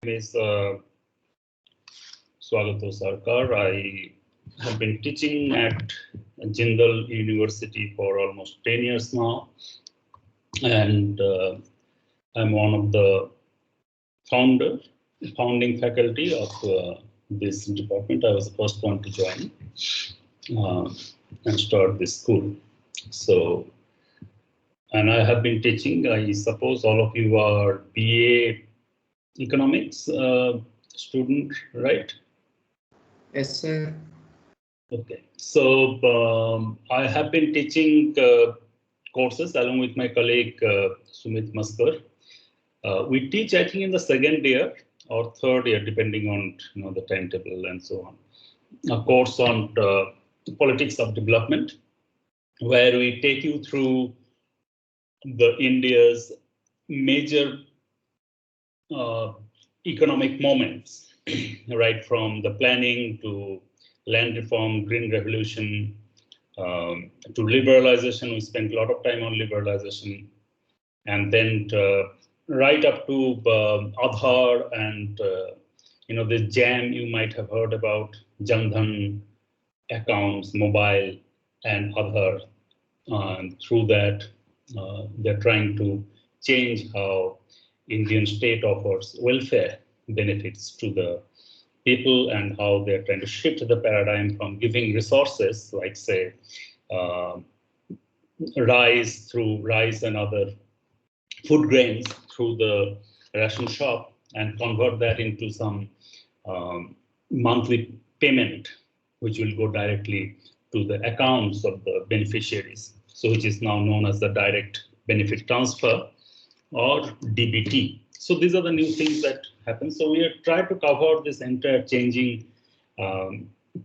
Is SWAGATO SARKAR. I have been teaching at Jindal University for almost 10 years now, and I'm one of the founding faculty of this department. I was the first one to join and start this school. So, and I have been teaching. I suppose all of you are BA Economics student, right? Yes, sir. Okay, so I have been teaching courses along with my colleague Sumit Maskar. We teach, I think, in the second year or third year, depending on the timetable and so on. A course on politics of development, where we take you through the India's major economic moments, right from the planning to land reform, green revolution, to liberalization. We spent a lot of time on liberalization, and then right up to Aadhaar and the jam you might have heard about, Jan Dhan accounts, mobile, and Aadhaar. Through that, they're trying to change how Indian state offers welfare benefits to the people and how they're trying to shift the paradigm from giving resources like, say, rice and other food grains through the ration shop and convert that into some monthly payment, which will go directly to the accounts of the beneficiaries. So which is now known as the direct benefit transfer, or DBT. So these are the new things that happen. So we are trying to cover this entire changing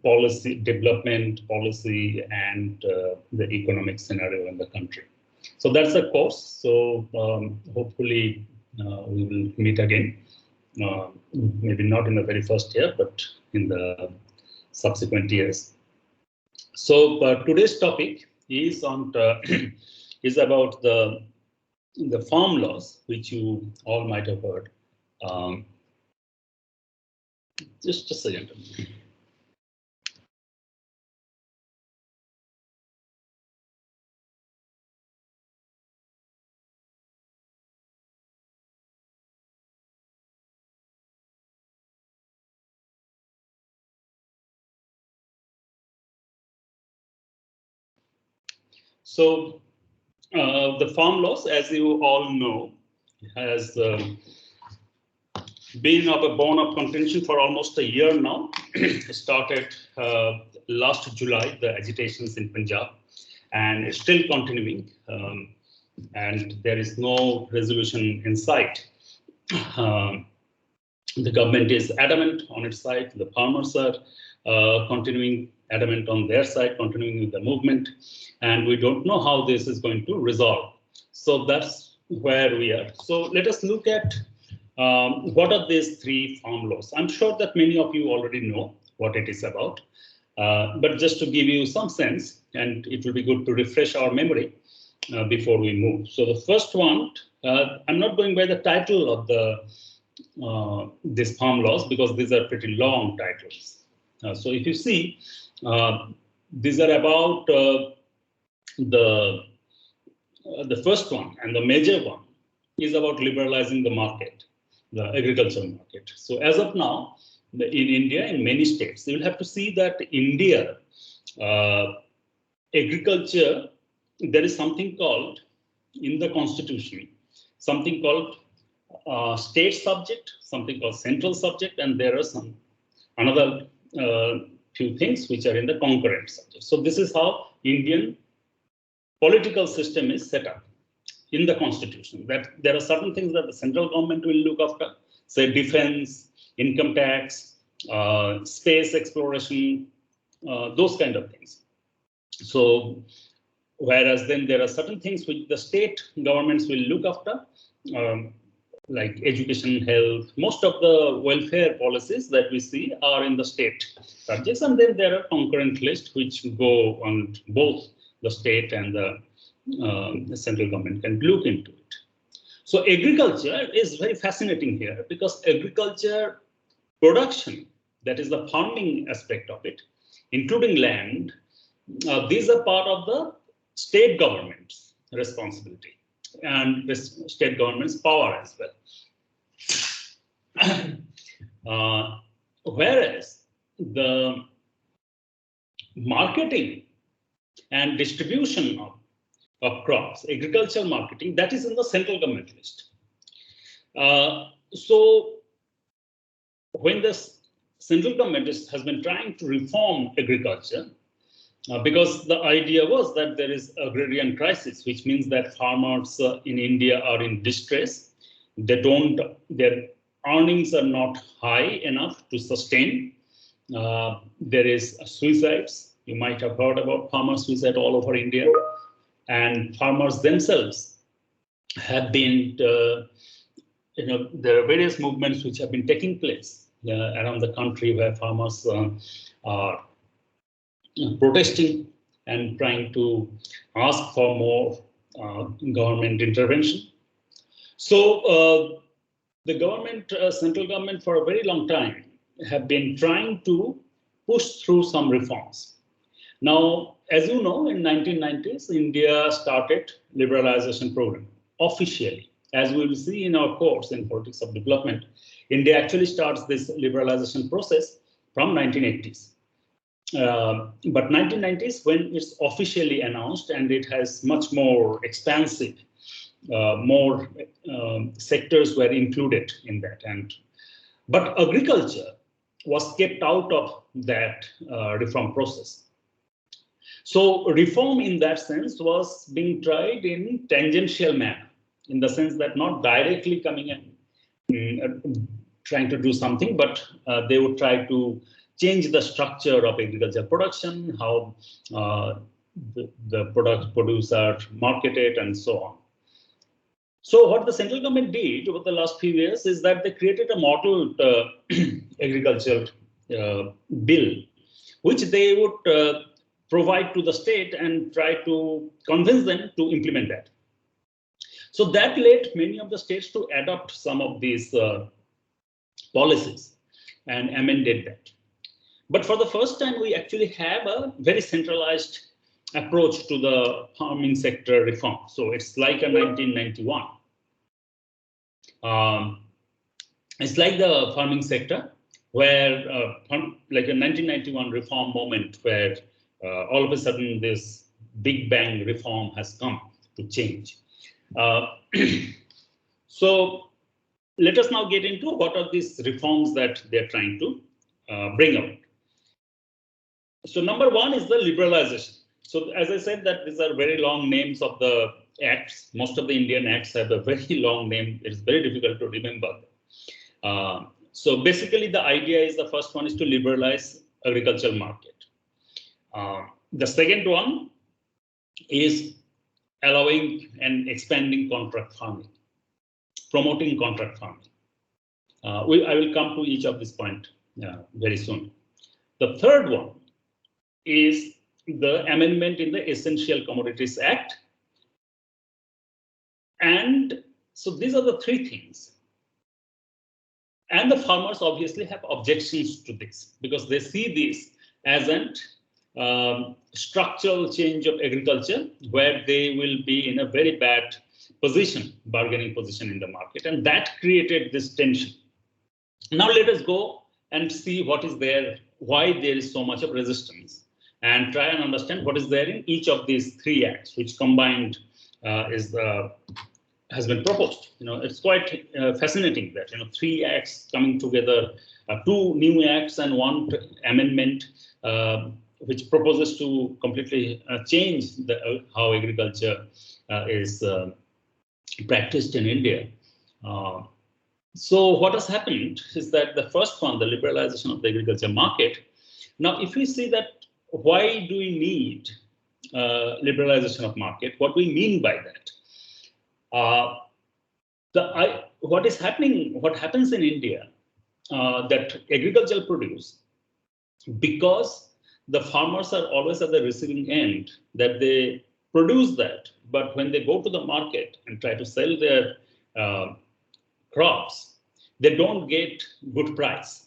policy, development policy, and the economic scenario in the country. So that's the course. So hopefully we will meet again. Maybe not in the very first year, but in the subsequent years. So today's topic is on is about the farm laws, which you all might have heard. Just a second. So the farm laws, as you all know, has been of a bone of contention for almost a year now. Started last July, the agitations in Punjab, and it's still continuing. And there is no resolution in sight. The government is adamant on its side. The farmers are continuing adamant on their side, continuing with the movement. And we don't know how this is going to resolve. So that's where we are. So let us look at what are these three farm laws. I'm sure that many of you already know what it is about. But just to give you some sense, and it will be good to refresh our memory before we move. So the first one, I'm not going by the title of the these farm laws because these are pretty long titles. So if you see, these are about the first one, and the major one is about liberalizing the market, the agricultural market. So as of now, in India, in many states, you will have to see that India, agriculture, there is something called, in the constitution, something called state subject, something called central subject, and there are some another few things which are in the concurrent subject. So this is how Indian political system is set up in the constitution, that there are certain things that the central government will look after, say defense, income tax, space exploration, those kind of things. So whereas then there are certain things which the state governments will look after, like education, health. Most of the welfare policies that we see are in the state subjects, and then there are concurrent lists which go on both the state and the central government can look into it. So agriculture is very fascinating here because agriculture production, that is the farming aspect of it, including land, these are part of the state government's responsibility and the state government's power as well. Whereas the marketing and distribution of crops, agricultural marketing, that is in the central government list. So when the central government has been trying to reform agriculture, because the idea was that there is agrarian crisis, which means that farmers in India are in distress. Their earnings are not high enough to sustain. There is suicides. You might have heard about farmer suicide all over India. And farmers themselves have been, there are various movements which have been taking place around the country where farmers are protesting and trying to ask for more government intervention. So the government, central government, for a very long time have been trying to push through some reforms. Now, as you know, in 1990s, India started liberalization program officially. As we will see in our course in politics of development, India actually starts this liberalization process from 1980s. But 1990s, when it's officially announced, and it has much more expansive, more sectors were included in that. But agriculture was kept out of that reform process. So reform in that sense was being tried in tangential manner, in the sense that not directly coming in, trying to do something, but they would try to change the structure of agricultural production, how the products produced are marketed, and so on. So what the central government did over the last few years is that they created a model agricultural bill, which they would provide to the state and try to convince them to implement that. So that led many of the states to adopt some of these policies and amended that. But for the first time, we actually have a very centralized approach to the farming sector reform. So it's like a 1991. It's like the farming sector where, like a 1991 reform moment where all of a sudden this big bang reform has come to change. So let us now get into what are these reforms that they're trying to bring out. So number one is the liberalization. So as I said, that these are very long names of the acts. Most of the Indian acts have a very long name. It's very difficult to remember. So basically the idea is the first one is to liberalize agricultural market. The second one is allowing and expanding contract farming, promoting contract farming. I will come to each of these points very soon. The third one is the amendment in the Essential Commodities Act. And so these are the three things. And the farmers obviously have objections to this because they see this as an structural change of agriculture where they will be in a very bad position, bargaining position in the market. And that created this tension. Now let us go and see what is there, why there is so much of resistance, and try and understand what is there in each of these three acts, which combined has been proposed. It's quite fascinating that three acts coming together, two new acts and one amendment, which proposes to completely change how agriculture is practiced in India. So what has happened is that the first one, the liberalization of the agriculture market. Now, if we see that, why do we need liberalization of market? What do we mean by that? What is happening? What happens in India that agricultural produce, because the farmers are always at the receiving end, that they produce that, but when they go to the market and try to sell their crops, they don't get good price.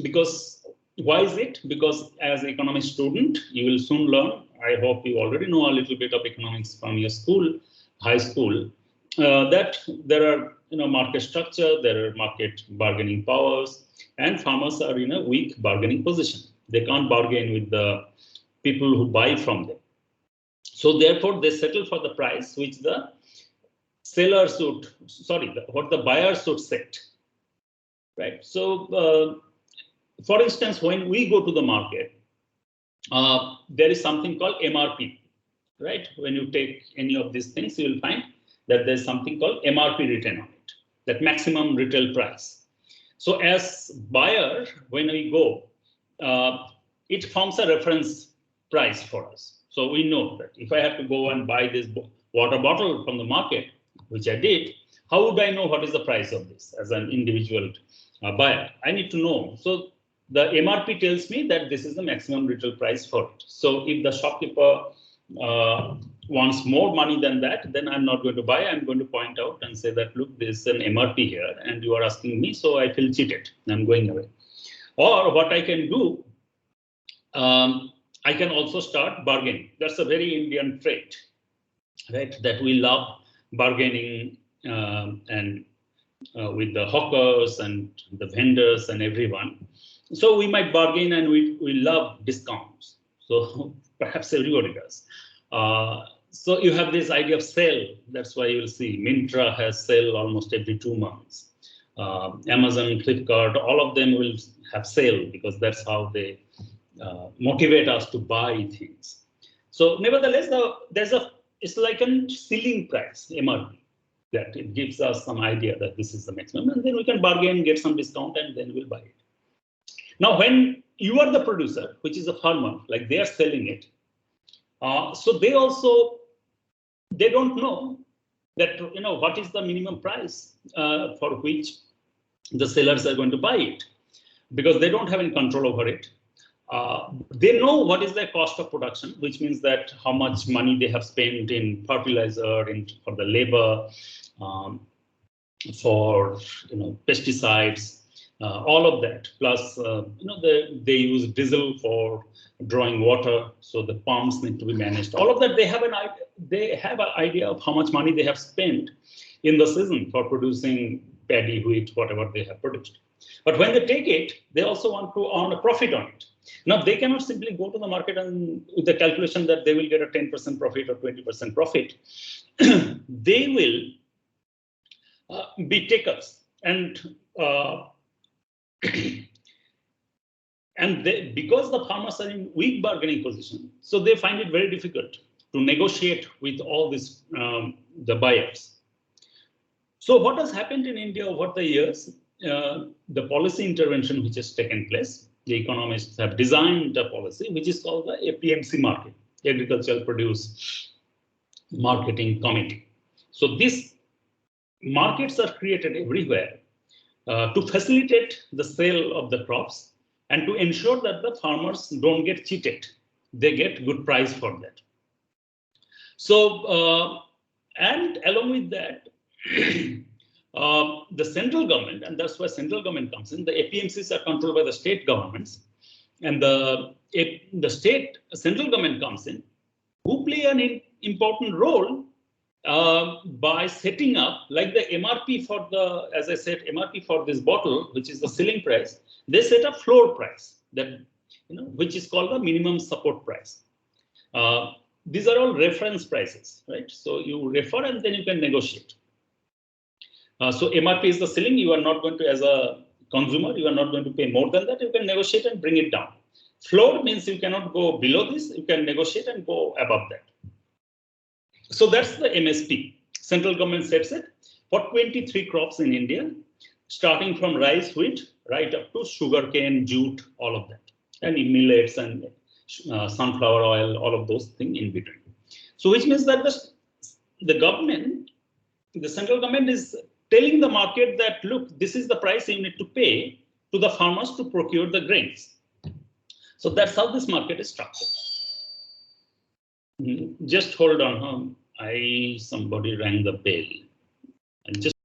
Because why is it? Because as an economics student, you will soon learn. I hope you already know a little bit of economics from your school, high school, that there are market structure, there are market bargaining powers, and farmers are in a weak bargaining position. They can't bargain with the people who buy from them. So therefore, they settle for the price which the seller should, what the buyer should set, right? So, for instance, when we go to the market, there is something called MRP, right? When you take any of these things, you will find that there's something called MRP written on it, that maximum retail price. So as buyer, when we go, it forms a reference price for us. So we know that if I have to go and buy this water bottle from the market, which I did, how would I know what is the price of this as an individual buyer? I need to know. So the MRP tells me that this is the maximum retail price for it. So if the shopkeeper wants more money than that, then I'm not going to buy. I'm going to point out and say that, look, there's an MRP here and you are asking me, so I feel cheated. I'm going away. Or what I can do, I can also start bargaining. That's a very Indian trait, right? That we love bargaining and with the hawkers and the vendors and everyone. So we might bargain and we love discounts. So perhaps everybody does. So you have this idea of sale. That's why you will see Myntra has sale almost every 2 months. Amazon, Flipkart, all of them will have sale because that's how they motivate us to buy things. So nevertheless, it's like a ceiling price, MRP, that it gives us some idea that this is the maximum, and then we can bargain, get some discount, and then we'll buy it. Now, when you are the producer, which is a farmer, like they are selling it, so they don't know that what is the minimum price for which the sellers are going to buy it, because they don't have any control over it. They know what is their cost of production, which means that how much money they have spent in fertilizer, for the labor, for pesticides, all of that. Plus, they use diesel for drawing water, so the pumps need to be managed. All of that, they have an idea of how much money they have spent in the season for producing paddy, wheat, whatever they have produced. But when they take it, they also want to earn a profit on it. Now, they cannot simply go to the market and with the calculation that they will get a 10% profit or 20% profit. They will be takers, and because the farmers are in weak bargaining position, so they find it very difficult to negotiate with all these the buyers. So what has happened in India over the years? The policy intervention which has taken place, the economists have designed a policy which is called the APMC market, Agricultural Produce Marketing Committee. So these markets are created everywhere to facilitate the sale of the crops and to ensure that the farmers don't get cheated. They get good price for that. So, and along with that, the central government, and that's where central government comes in, the APMCs are controlled by the state governments, and the state central government comes in, who play an important role by setting up, like the MRP for the, as I said, MRP for this bottle, which is the selling price, they set a floor price that, which is called the minimum support price. These are all reference prices, right? So you refer and then you can negotiate. So MRP is the ceiling. You are not going to, as a consumer, you are not going to pay more than that. You can negotiate and bring it down. Floor means you cannot go below this. You can negotiate and go above that. So that's the MSP. Central government sets it for 23 crops in India, starting from rice, wheat, right up to sugarcane, jute, all of that, and millets and sunflower oil, all of those things in between. So which means that the government, the central government is telling the market that, look, this is the price you need to pay to the farmers to procure the grains. So that's how this market is structured. Just hold on. Somebody rang the bell. And just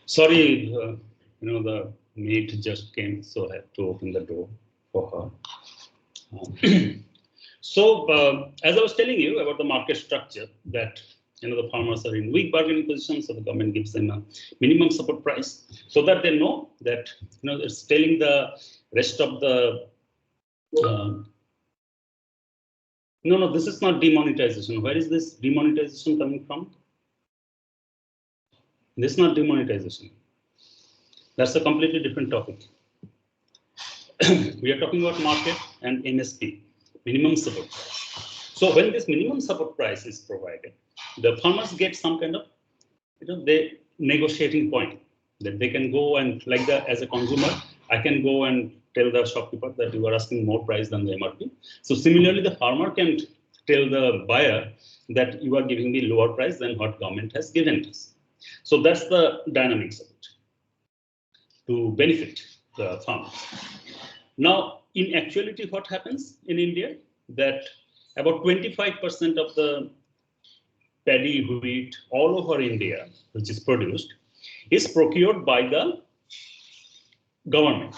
Sorry, the maid just came, so I have to open the door for her. So, as I was telling you about the market structure, that the farmers are in weak bargaining position, so the government gives them a minimum support price, so that they know that it's telling the rest of the. No, this is not demonetization. Where is this demonetization coming from? This is not demonetization. That's a completely different topic. We are talking about market and MSP, minimum support price. So when this minimum support price is provided, the farmers get some kind of, they negotiating point that they can go and, like as a consumer, I can go and tell the shopkeeper that you are asking more price than the MRP. So similarly, the farmer can tell the buyer that you are giving me lower price than what government has given us. So that's the dynamics of it, to benefit the farmers. Now, in actuality, what happens in India, that about 25% of the paddy, wheat, all over India, which is produced, is procured by the government.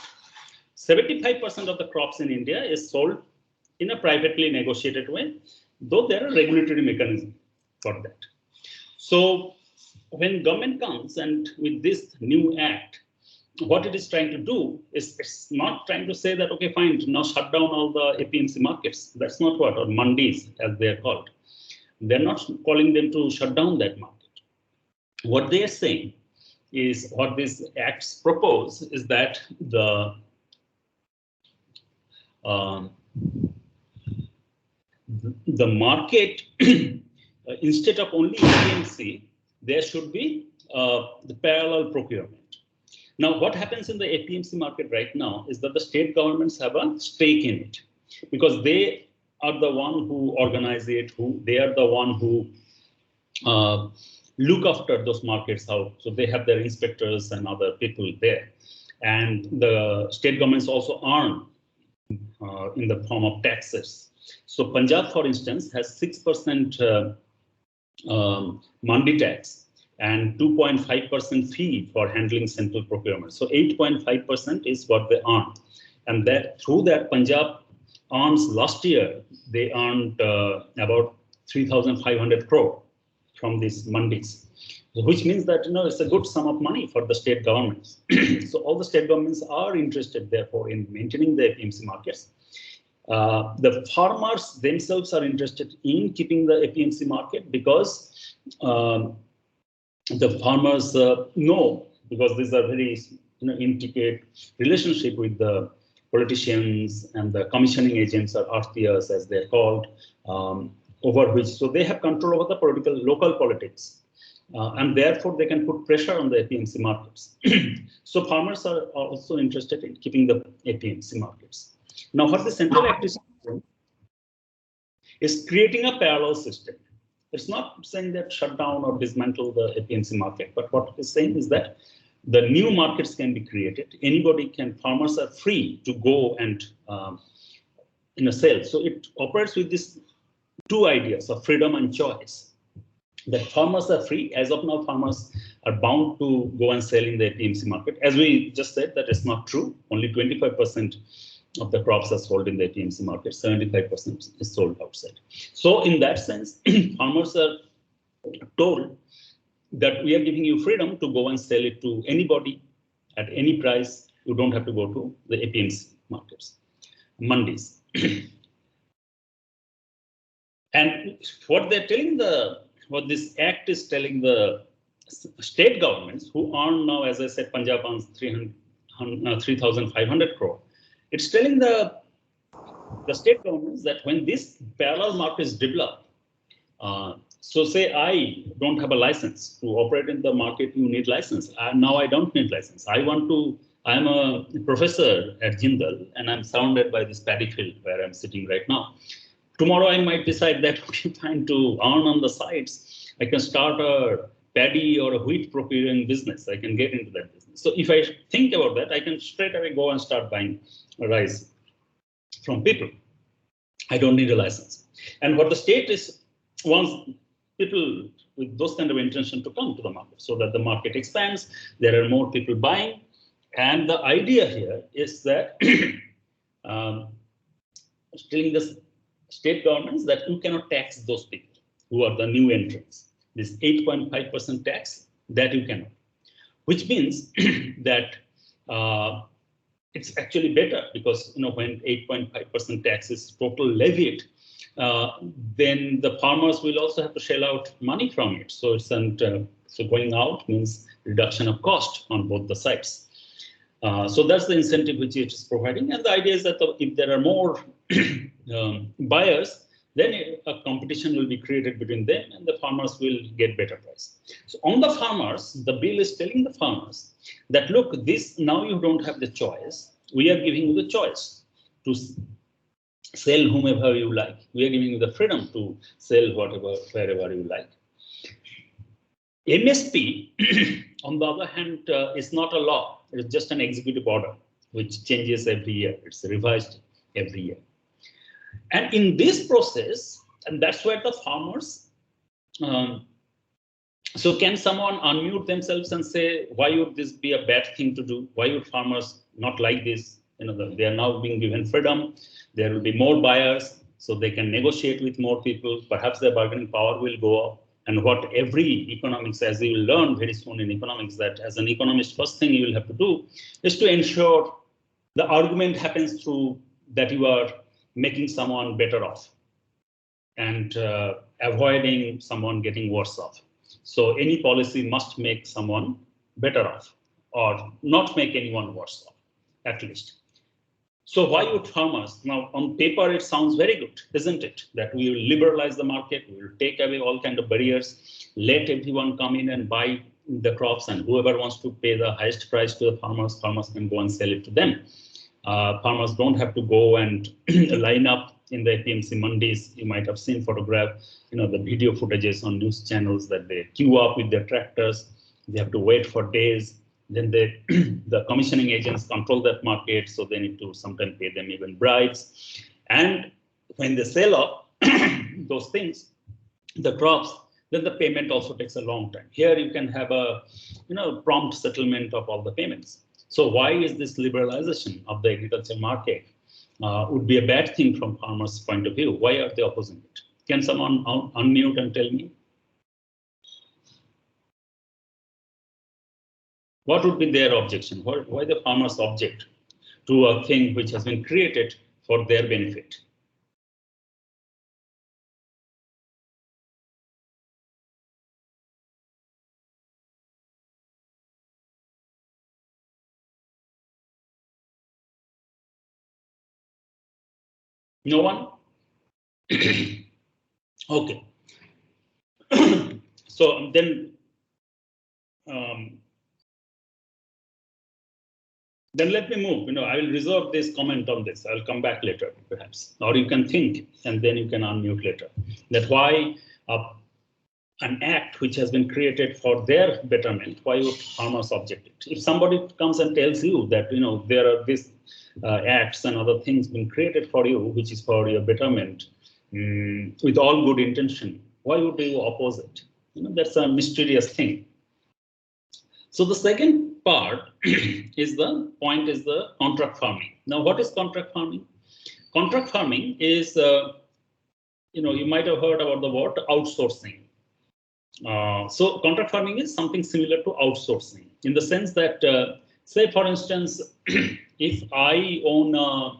75% of the crops in India is sold in a privately negotiated way, though there are regulatory mechanisms for that. So when government comes and with this new act, what it is trying to do is it's not trying to say that, okay, fine, now shut down all the APMC markets. That's not what, or mandis as they are called. They're not calling them to shut down that market. What they are saying is, what these acts propose is that the market, instead of only APMC, there should be the parallel procurement. Now, what happens in the APMC market right now is that the state governments have a stake in it, because they are the one who organize it, they are the one who look after those markets out. So they have their inspectors and other people there. And the state governments also earn in the form of taxes. So Punjab, for instance, has 6% mandi tax and 2.5% fee for handling central procurement. So 8.5% is what they earn. And that through that, Punjab earns, last year, they earned about 3,500 crore from these mandis, which means that it's a good sum of money for the state governments. So all the state governments are interested, therefore, in maintaining the APMC markets. The farmers themselves are interested in keeping the APMC market, because the farmers know, because these are very intricate relationship with the politicians and the commissioning agents, or RTS as they're called, over which, so they have control over the local politics, and therefore they can put pressure on the APMC markets. So farmers are also interested in keeping the APMC markets. Now, what the Central Act is creating a parallel system. It's not saying that shut down or dismantle the APMC market, but what it is saying is that the new markets can be created. Farmers are free to go and sell. So it operates with these two ideas of freedom and choice. That farmers are free. As of now, farmers are bound to go and sell in the APMC market. As we just said, that is not true. Only 25% of the crops are sold in the APMC market, 75% is sold outside. So in that sense, farmers are told that we are giving you freedom to go and sell it to anybody at any price. You don't have to go to the APMC markets, mandis. And what they're telling what this act is telling the state governments, who earn now, as I said, Punjab earns 3,500 crore. It's telling the state governments that when this parallel market is developed, so say I don't have a license to operate in the market, you need license. Now I don't need license. I'm a professor at Jindal and I'm surrounded by this paddy field where I'm sitting right now. Tomorrow I might decide that okay, fine, to earn on the sides, I can start a paddy or a wheat procuring business. I can get into that business. So if I think about that, I can straight away go and start buying rice from people. I don't need a license. And what the state wants people with those kind of intention to come to the market so that the market expands, there are more people buying. And the idea here is that telling the state governments that you cannot tax those people who are the new entrants. This 8.5% tax that you cannot, which means that it's actually better because when 8.5% tax is total levied, then the farmers will also have to shell out money from it. So it's so going out means reduction of cost on both the sides. So that's the incentive which it is providing, and the idea is that if there are more buyers, then a competition will be created between them, and the farmers will get better price. So on the farmers, the bill is telling the farmers that look, this now you don't have the choice. We are giving you the choice to sell whomever you like. We are giving you the freedom to sell whatever, wherever you like. MSP, on the other hand, is not a law. It is just an executive order which changes every year. It's revised every year. And in this process, and that's where the farmers, so can someone unmute themselves and say, why would this be a bad thing to do? Why would farmers not like this? They are now being given freedom. There will be more buyers, so they can negotiate with more people. Perhaps their bargaining power will go up. And what every economics, as you will learn very soon in economics, that as an economist, first thing you will have to do is to ensure the argument happens through that you are making someone better off and avoiding someone getting worse off. So any policy must make someone better off or not make anyone worse off, at least. So why would farmers? Now, on paper, it sounds very good, isn't it? That we will liberalize the market, we will take away all kind of barriers, let everyone come in and buy the crops, and whoever wants to pay the highest price to the farmers, farmers can go and sell it to them. Farmers don't have to go and line up in the APMC mandis. You might have seen the video footages on news channels that they queue up with their tractors. They have to wait for days. Then the commissioning agents control that market, so they need to sometimes pay them even bribes. And when they sell off those things, the crops, then the payment also takes a long time. Here you can have a prompt settlement of all the payments. So why is this liberalization of the agriculture market would be a bad thing from farmers' point of view? Why are they opposing it? Can someone unmute and tell me? What would be their objection? Why the farmers object to a thing which has been created for their benefit? No one? Okay. So then let me move. I will reserve this comment on this. I'll come back later, perhaps. Or you can think, and then you can unmute later. That why an act which has been created for their betterment, why would farmers object it? If somebody comes and tells you that there are these acts and other things being created for you, which is for your betterment, with all good intention, why would you oppose it? That's a mysterious thing. So the second part is the contract farming. Now, what is contract farming? Contract farming is, you might have heard about the word outsourcing. So contract farming is something similar to outsourcing in the sense that, say, for instance, if I own a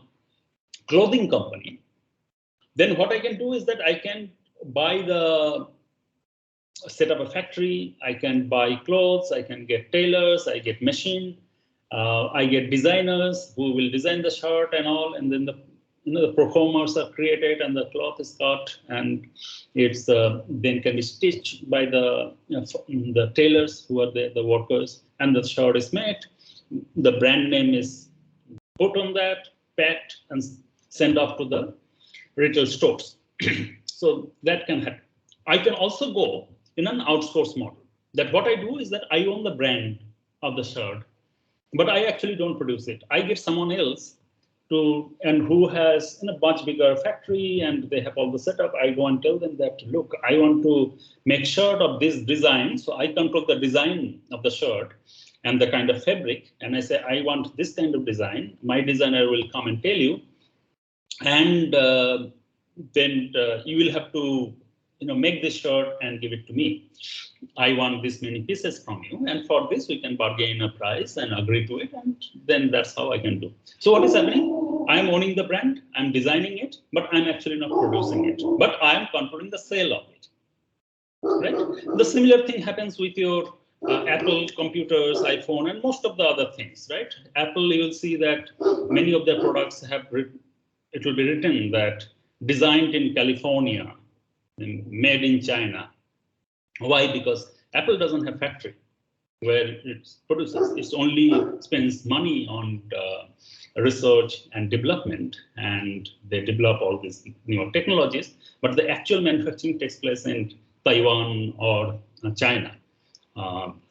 clothing company, then what I can do is that I can set up a factory, I can buy clothes, I can get tailors, I get machine, I get designers who will design the shirt and all, and then the performers are created and the cloth is cut and it's then can be stitched by the tailors who are the workers, and the shirt is made. The brand name is put on that, packed, and sent off to the retail stores. So that can happen. I can also go in an outsource model. That what I do is that I own the brand of the shirt, but I actually don't produce it. I get someone else and who has a much bigger factory and they have all the setup, I go and tell them that, look, I want to make shirt of this design. So I control the design of the shirt and the kind of fabric. And I say, I want this kind of design. My designer will come and tell you. And then you will have to make this shirt and give it to me. I want this many pieces from you, and for this we can bargain a price and agree to it, and then that's how I can do. So what is happening? I'm owning the brand, I'm designing it, but I'm actually not producing it, but I'm controlling the sale of it, right? The similar thing happens with your Apple computers, iPhone, and most of the other things, right? Apple, you will see that many of their products have, it will be written that designed in California, made in China. Why? Because Apple doesn't have factory where it produces. It only spends money on research and development, and they develop all these new technologies. But the actual manufacturing takes place in Taiwan or China.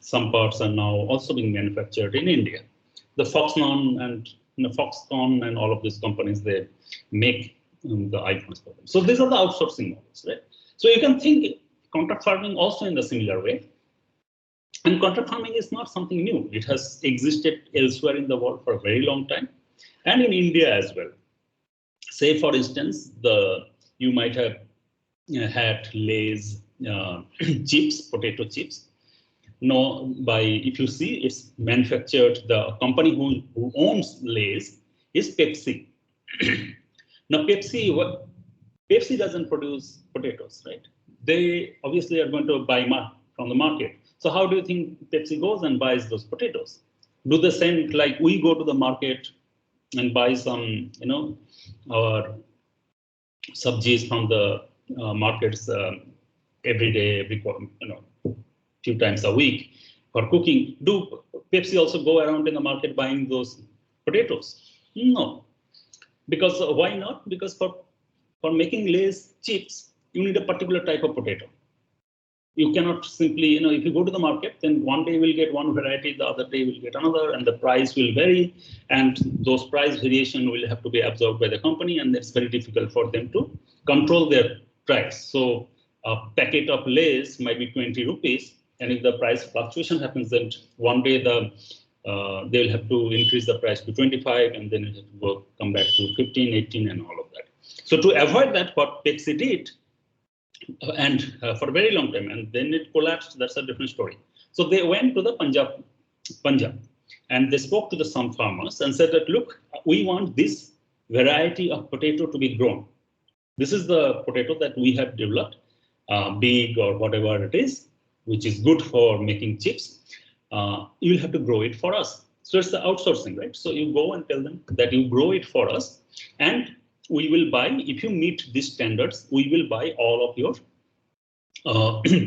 Some parts are now also being manufactured in India. The Foxconn and all of these companies, they make the iPhones for them. So these are the outsourcing models, right? So you can think contract farming also in the similar way. And contract farming is not something new. It has existed elsewhere in the world for a very long time, and in India as well. Say, for instance, you might have had Lay's chips, potato chips. No, if you see, it's manufactured. The company who owns Lay's is Pepsi. Now, Pepsi doesn't produce potatoes, right? They obviously are going to buy from the market. So how do you think Pepsi goes and buys those potatoes? Do the same like we go to the market and buy some, our subsidies from the markets every day, few times a week for cooking. Do Pepsi also go around in the market buying those potatoes? No. Because why not? Because for making Lay's chips, you need a particular type of potato. You cannot simply, if you go to the market, then one day you will get one variety, the other day you will get another, and the price will vary. And those price variation will have to be absorbed by the company, and it's very difficult for them to control their price. So a packet of Lay's might be 20 rupees. And if the price fluctuation happens, then one day they will have to increase the price to 25, and then it have to come back to 15, 18, and all of that. So to avoid that, what Pepsi did, and for a very long time, and then it collapsed. That's a different story. So they went to the Punjab, and they spoke to some farmers and said that, look, we want this variety of potato to be grown. This is the potato that we have developed, big or whatever it is, which is good for making chips. You'll have to grow it for us. So it's the outsourcing, right? So you go and tell them that you grow it for us, and we will buy, if you meet these standards, we will buy all of your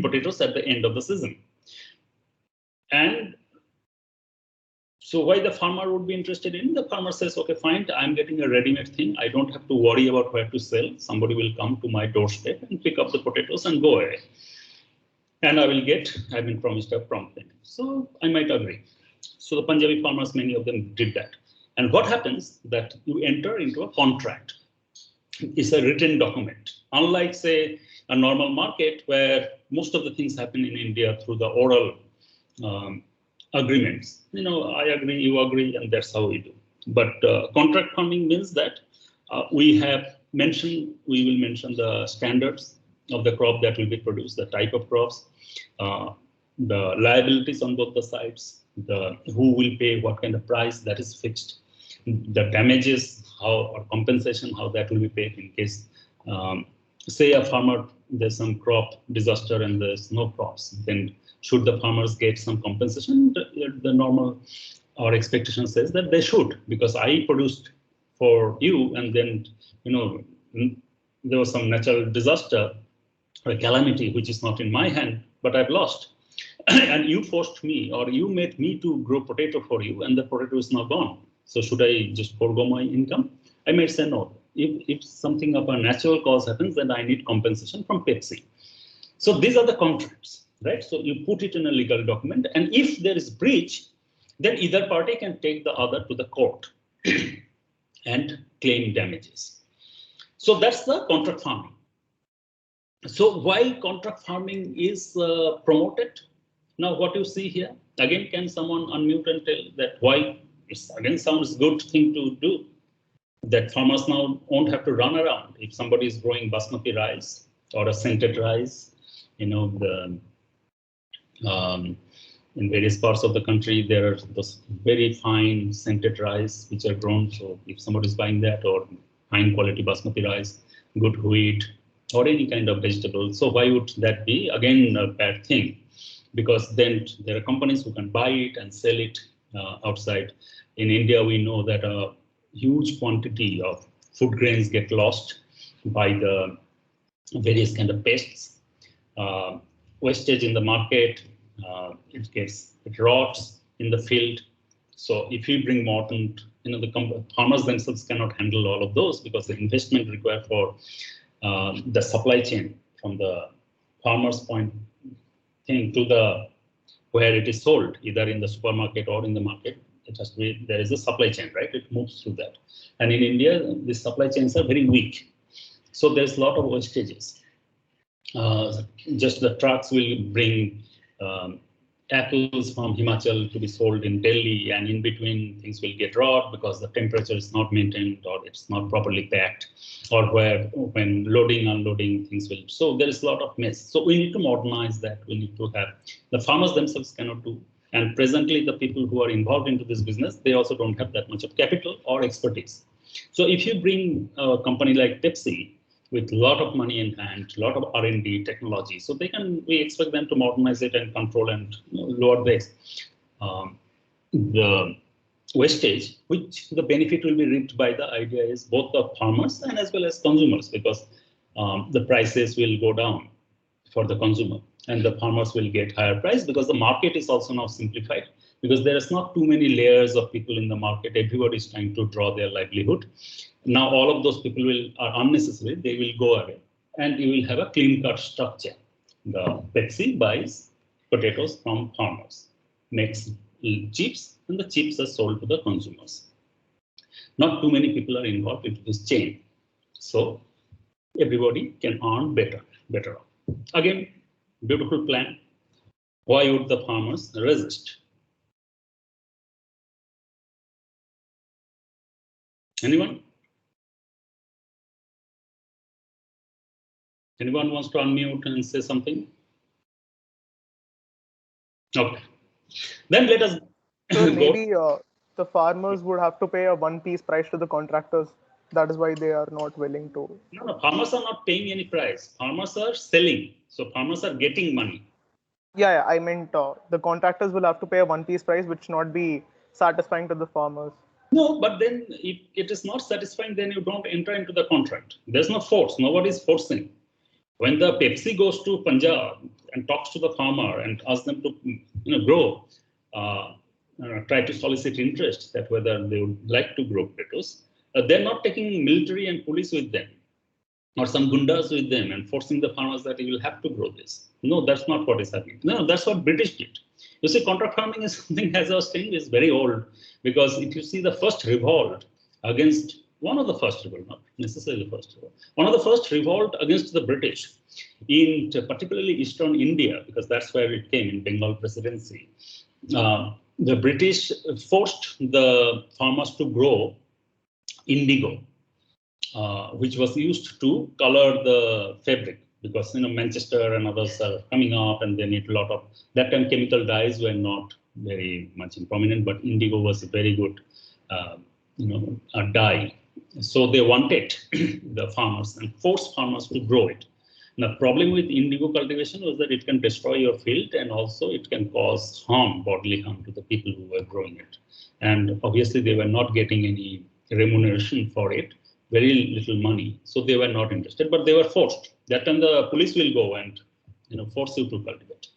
potatoes at the end of the season. And so why the farmer would be interested in? The farmer says, okay, fine, I'm getting a ready-made thing. I don't have to worry about where to sell. Somebody will come to my doorstep and pick up the potatoes and go away. And I've been promised a prompt payment. So I might agree. So the Punjabi farmers, many of them did that. And what happens that you enter into a contract. It's a written document. Unlike, say, a normal market where most of the things happen in India through the oral agreements. I agree, you agree, and that's how we do. But contract farming means that we will mention the standards of the crop that will be produced, the type of crops, the liabilities on both the sides, who will pay what kind of price that is fixed, the damages, or compensation, how that will be paid in case, say a farmer, there's some crop disaster and there's no crops, then should the farmers get some compensation? The normal or expectation says that they should, because I produced for you, and then there was some natural disaster or a calamity which is not in my hand, but I've lost. And you forced me, or you made me to grow potato for you, and the potato is now gone. So should I just forego my income? I might say no. If something of a natural cause happens, then I need compensation from Pepsi. So these are the contracts, right? So you put it in a legal document, and if there is breach, then either party can take the other to the court. and claim damages. So that's the contract farming. So why contract farming is promoted? Now what you see here, again, can someone unmute and tell that why? It again sounds good thing to do, that farmers now won't have to run around. If somebody is growing basmati rice or a scented rice, you know, in various parts of the country, there are those very fine scented rice which are grown. So if somebody is buying that, or fine quality basmati rice, good wheat, or any kind of vegetable, so why would that be again a bad thing? Because then there are companies who can buy it and sell it outside. In India, we know that a huge quantity of food grains get lost by the various kind of pests, wastage in the market, it rots in the field. So if you bring modern, the farmers themselves cannot handle all of those, because the investment required for the supply chain from the farmer's point thing to the where it is sold, either in the supermarket or in the market, it has to be, there is a supply chain, right? It moves through that. And in India, the supply chains are very weak. So there's a lot of wastages. Just the trucks will bring apples from Himachal to be sold in Delhi, and in between things will get rot because the temperature is not maintained, or it's not properly packed, or where when loading, unloading things will. So there is a lot of mess. So we need to modernize that. We need to have, the farmers themselves cannot do. And presently the people who are involved into this business, they also don't have that much of capital or expertise. So if you bring a company like Pepsi, with a lot of money in hand, a lot of R&D technology, so we expect them to modernize it and control and lower the wastage, which the benefit will be reaped by, the idea is, both the farmers and as well as consumers, because the prices will go down for the consumer and the farmers will get higher price, because the market is also now simplified, because there is not too many layers of people in the market. Everybody is trying to draw their livelihood. Now all of those people are unnecessary, they will go away, and you will have a clean-cut structure. The Pepsi buys potatoes from farmers, makes chips, and the chips are sold to the consumers. Not too many people are involved in this chain, so everybody can earn better off. Again, beautiful plan. Why would the farmers resist? Anyone? Anyone wants to unmute and say something? Okay. Then let us so maybe the farmers would have to pay a one-piece price to the contractors. That is why they are not willing to. No, farmers are not paying any price. Farmers are selling. So farmers are getting money. Yeah, I meant the contractors will have to pay a one-piece price, which not be satisfying to the farmers. No, but then if it is not satisfying, then you don't enter into the contract. There's no force. Nobody is forcing. When the Pepsi goes to Punjab and talks to the farmer and asks them to grow, try to solicit interest that whether they would like to grow potatoes, they're not taking military and police with them or some gundas with them and forcing the farmers that you will have to grow this. No, that's not what is happening. No, that's what British did. You see, contract farming is something, as I was saying, is very old, because if you see the first revolt against, one of the first revolt, not necessarily the first revolt, one of the first revolt against the British in particularly Eastern India, because that's where it came, in Bengal Presidency. The British forced the farmers to grow indigo, which was used to color the fabric, because Manchester and others are coming up and they need a lot of, that time chemical dyes were not very much in prominent, but indigo was a very good a dye. So they wanted the farmers and forced farmers to grow it. Now, the problem with indigo cultivation was that it can destroy your field, and also it can cause harm, bodily harm, to the people who were growing it. And obviously they were not getting any remuneration for it, very little money, so they were not interested, but they were forced. That time the police will go and force you to cultivate.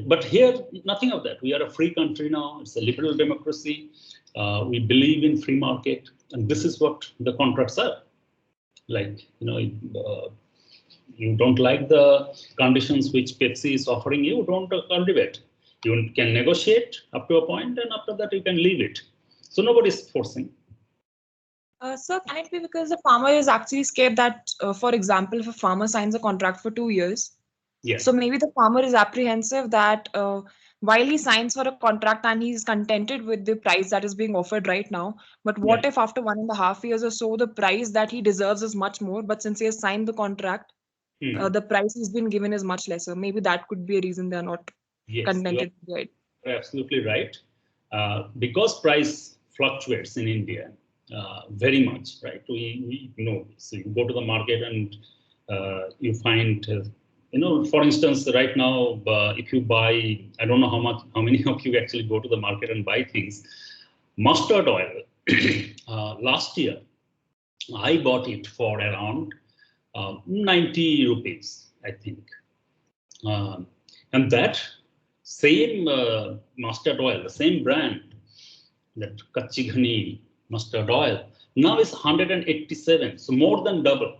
But here, nothing of that. We are a free country now. It's a liberal democracy. We believe in free market, and this is what the contracts are. Like, you don't like the conditions which Pepsi is offering you, don't cultivate. You can negotiate up to a point, and after that you can leave it. So nobody is forcing. Sir, can it be because the farmer is actually scared that, for example, if a farmer signs a contract for 2 years, Yeah. so maybe the farmer is apprehensive that while he signs for a contract and he's contented with the price that is being offered right now, but what Yeah. if after 1.5 years or so, the price that he deserves is much more, but since he has signed the contract, the price he's been given is much lesser. Maybe that could be a reason they're not Yes, contented with it. you're absolutely right. Because price fluctuates in India very much, right? We know, so you go to the market and you find, for instance, right now, if you buy, I don't know how many of you actually go to the market and buy things. Mustard oil, last year, I bought it for around 90 rupees, I think. And that same mustard oil, the same brand, that Kachi Ghani mustard oil, now is 187, so more than double.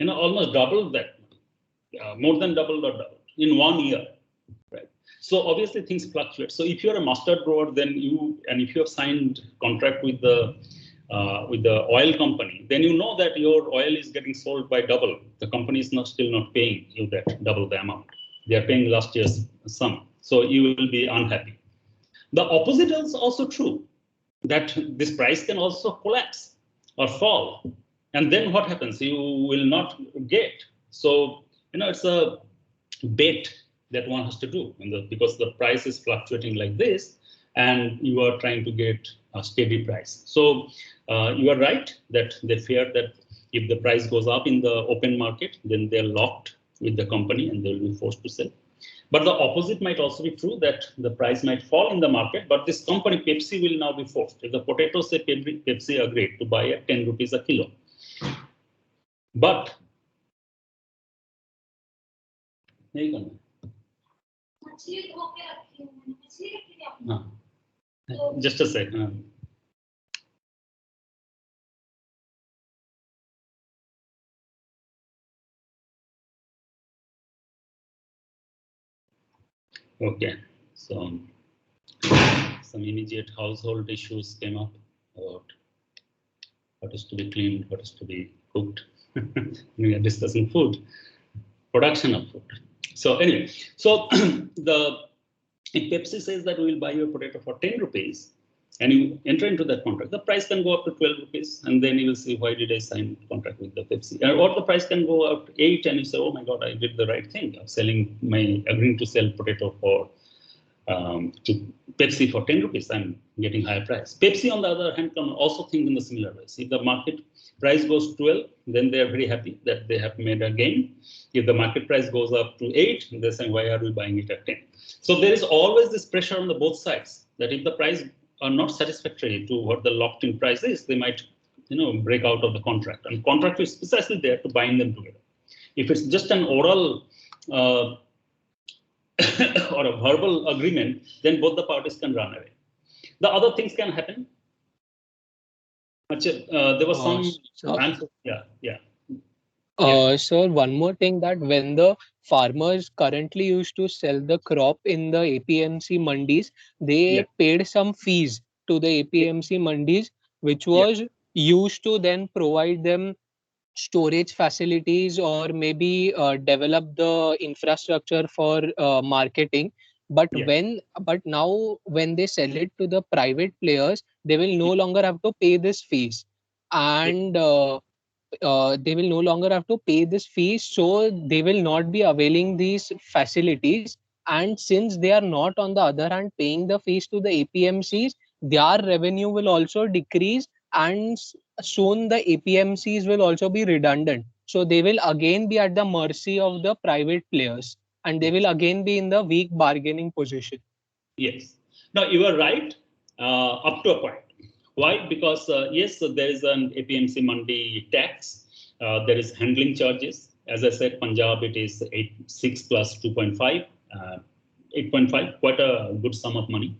Almost double that, more than double or double in 1 year, right? So obviously things fluctuate. So if you're a mustard grower, then if you have signed contract with the oil company, then you know that your oil is getting sold by double. The company is still not paying you that double the amount. They are paying last year's sum. So you will be unhappy. The opposite is also true, that this price can also collapse or fall. And then what happens? You will not get. So, it's a bet that one has to do, because the price is fluctuating like this, and you are trying to get a steady price. So you are right that they fear that if the price goes up in the open market, then they're locked with the company and they'll be forced to sell. But the opposite might also be true, that the price might fall in the market, but this company, Pepsi, will now be forced. If the potatoes, say Pepsi agreed to buy at 10 rupees a kilo. But just a second. Okay, so some immediate household issues came up about what is to be cleaned, what is to be cooked. We are discussing food, production of food. So anyway, so if Pepsi says that we will buy your potato for 10 rupees, and you enter into that contract, the price can go up to 12 rupees, and then you will see, why did I sign contract with the Pepsi? Or the price can go up to 8, and you say, oh my God, I did the right thing. I'm agreeing to sell potato to Pepsi for 10 rupees. I'm getting higher price. Pepsi, on the other hand, can also think in the similar ways. If the market price goes 12, then they are very happy that they have made a gain. If the market price goes up to 8, they say, why are we buying it at 10? So there is always this pressure on the both sides, that if the price are not satisfactory to what the locked-in price is, they might, break out of the contract. And contract is precisely there to bind them together. If it's just an oral or a verbal agreement, then both the parties can run away. The other things can happen. There was some answer. Yeah. So one more thing, that when the farmers currently used to sell the crop in the APMC mandis, they paid some fees to the APMC mandis, which was used to then provide them storage facilities, or maybe develop the infrastructure for marketing. But now when they sell it to the private players, they will no longer have to pay this fees, and they will no longer have to pay this fee, so they will not be availing these facilities. And since they are not, on the other hand, paying the fees to the APMCs, their revenue will also decrease, and soon the APMCs will also be redundant. So they will again be at the mercy of the private players, and they will again be in the weak bargaining position. Yes. Now, you are right up to a point. Why? Because, yes, there is an APMC Mandi tax. There is handling charges. As I said, Punjab, it is 6 plus 2.5, 8.5, quite a good sum of money.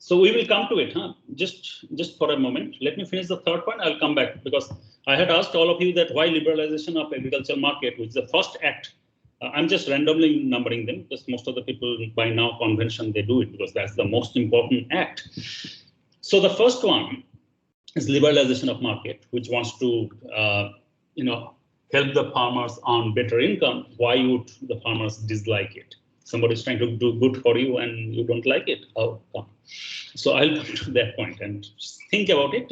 So we will come to it. Just for a moment. Let me finish the third point. I'll come back, because I had asked all of you that why liberalization of agricultural market, which is the first act. I'm just randomly numbering them, because most of the people by now convention, they do it because that's the most important act. So the first one is liberalization of market, which wants to, help the farmers earn better income. Why would the farmers dislike it? Somebody's trying to do good for you and you don't like it. How come? So I'll come to that point and think about it.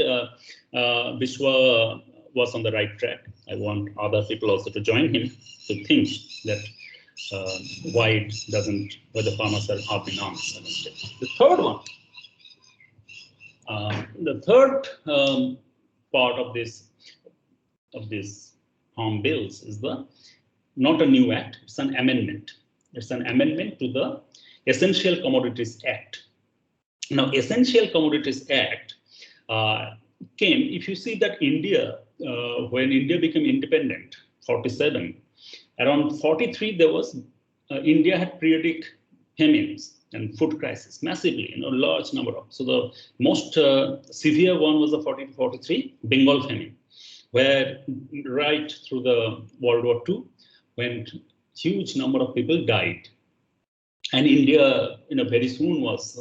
Vishwa was on the right track. I want other people also to join him to think that why the farmers are up in arms. The third one, the third part of this farm bills is not a new act, it's an amendment. It's an amendment to the Essential Commodities Act. Now, Essential Commodities Act came, if you see that India, when India became independent, 47, around 43, there was, India had periodic famines and food crisis massively, large number of. So the most severe one was the 40 to 43 Bengal famine, where right through the World War II, when huge number of people died. And India, very soon was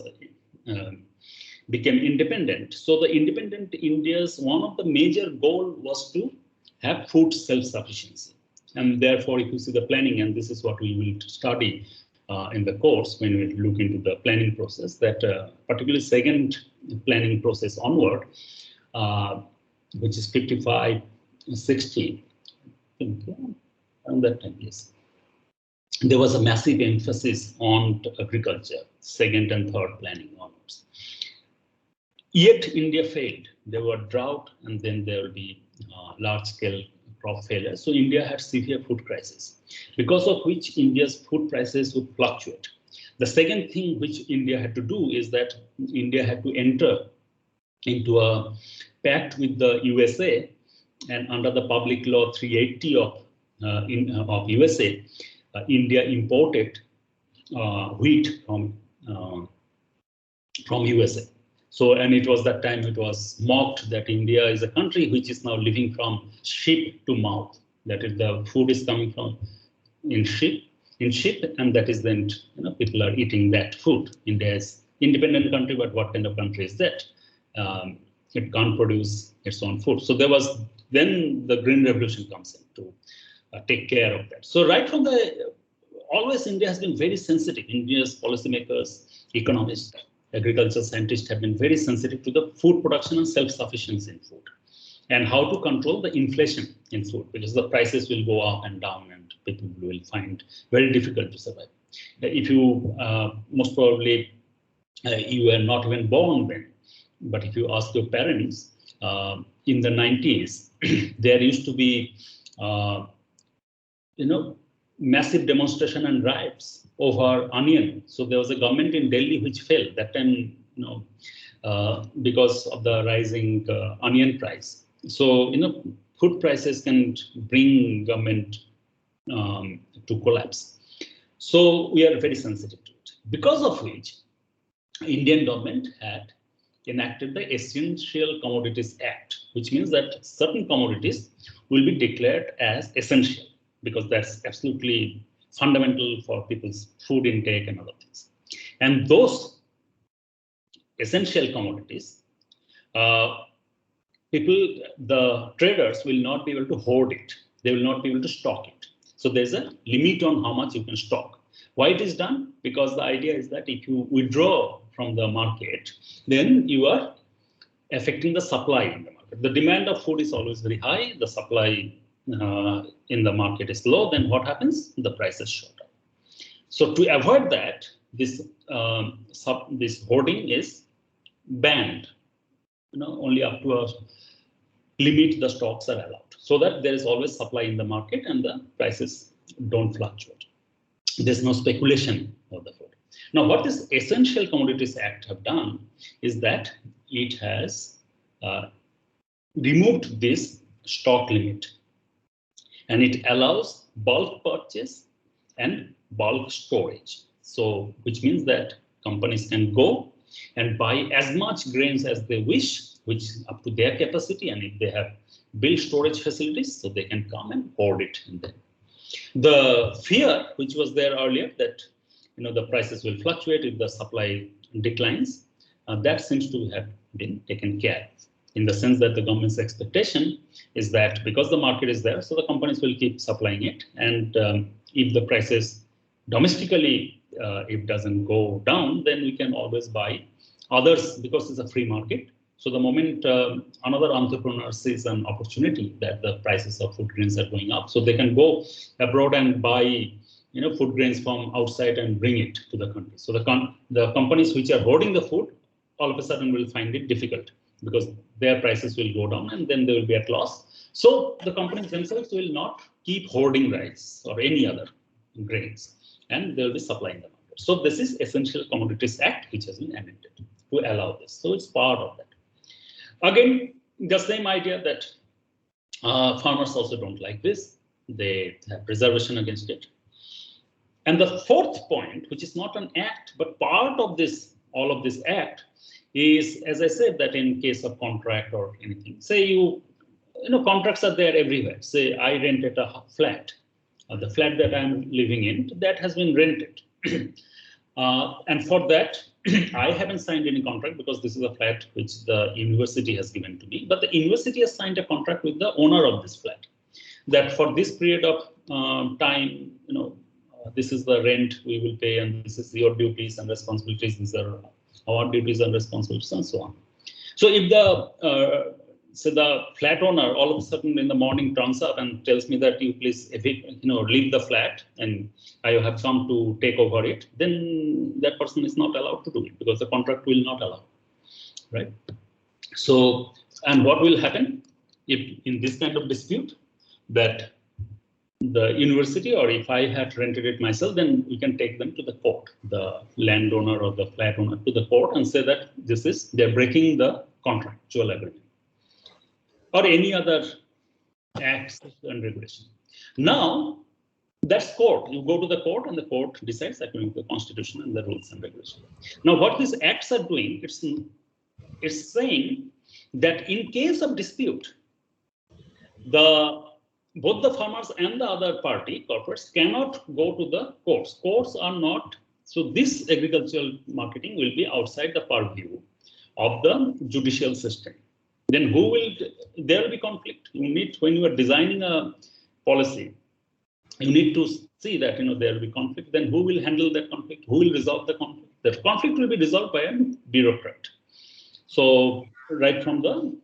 became independent. So the independent India's one of the major goal was to have food self-sufficiency. And therefore, if you see the planning, and this is what we will study in the course when we look into the planning process, that particularly second planning process onward, which is 55, 60, I think, around that time, yes. There was a massive emphasis on agriculture, second and third planning onwards. Yet India failed. There were drought, and then there will be large-scale crop failure. So India had severe food crisis, because of which India's food prices would fluctuate. The second thing which India had to do is that India had to enter into a pact with the USA, and under the Public Law 380 of USA, India imported wheat from USA. So, and it was that time it was mocked that India is a country which is now living from ship to mouth. That is, the food is coming from in ship, and that is then people are eating that food. India is independent country, but what kind of country is that? It can't produce its own food. So there was then the Green Revolution comes in to take care of that. So right from always India has been very sensitive. India's policymakers, economists, agriculture scientists have been very sensitive to the food production and self-sufficiency in food, and how to control the inflation in food, because the prices will go up and down and people will find very difficult to survive. If you, most probably, you were not even born then, but if you ask your parents, in the 90s, there used to be, massive demonstration and riots over onion. So there was a government in Delhi which fell that time, because of the rising onion price. So, food prices can bring government to collapse. So we are very sensitive to it, because of which Indian government had enacted the Essential Commodities Act, which means that certain commodities will be declared as essential, because that's absolutely fundamental for people's food intake and other things. And those essential commodities, the traders will not be able to hoard it. They will not be able to stock it. So there's a limit on how much you can stock. Why it is done? Because the idea is that if you withdraw from the market, then you are affecting the supply in the market. The demand of food is always very high. The supply in the market is low. Then what happens? The prices shoot up. So to avoid that, this hoarding is banned. Only up to a limit the stocks are allowed, so that there is always supply in the market and the prices don't fluctuate. There's no speculation of the food. Now, what this Essential Commodities Act have done is that it has removed this stock limit, and it allows bulk purchase and bulk storage. So, which means that companies can go and buy as much grains as they wish, which is up to their capacity, and if they have built storage facilities, so they can come and hoard it in there. The fear which was there earlier that the prices will fluctuate if the supply declines, that seems to have been taken care of, in the sense that the government's expectation is that because the market is there, so the companies will keep supplying it. And if the prices domestically, if doesn't go down, then we can always buy others because it's a free market. So the moment another entrepreneur sees an opportunity that the prices of food grains are going up, so they can go abroad and buy food grains from outside and bring it to the country. So the companies which are hoarding the food all of a sudden will find it difficult because their prices will go down and then they will be at loss. So the companies themselves will not keep hoarding rice or any other grains, and they will be supplying the market. So this is Essential Commodities Act which has been amended to allow this. So it's part of that. Again, the same idea that farmers also don't like this. They have reservation against it. And the fourth point, which is not an act, but part of this, all of this act, is, as I said, that in case of contract or anything, say contracts are there everywhere. Say I rented a flat, the flat that I'm living in, that has been rented. And for that, I haven't signed any contract because this is a flat which the university has given to me. But the university has signed a contract with the owner of this flat that for this period of time, this is the rent we will pay, and this is your duties and responsibilities. These are our duties and responsibilities, and so on. So if the flat owner all of a sudden in the morning turns up and tells me that you please leave the flat and I have come to take over it, then that person is not allowed to do it because the contract will not allow, right? So, and what will happen if in this kind of dispute, that the university, or if I had rented it myself, then we can take them to the court, the landowner or the flat owner to the court, and say that they're breaking the contractual agreement or any other acts and regulation. Now that's court. You go to the court and the court decides according to the constitution and the rules and regulations. Now what these acts are doing, it's saying that in case of dispute, both the farmers and the other party, corporates, cannot go to the courts. Courts are not, so this agricultural marketing will be outside the purview of the judicial system. Then there will be conflict. When you are designing a policy, you need to see that there will be conflict. Then who will handle that conflict? Who will resolve the conflict? The conflict will be resolved by a bureaucrat. So right from the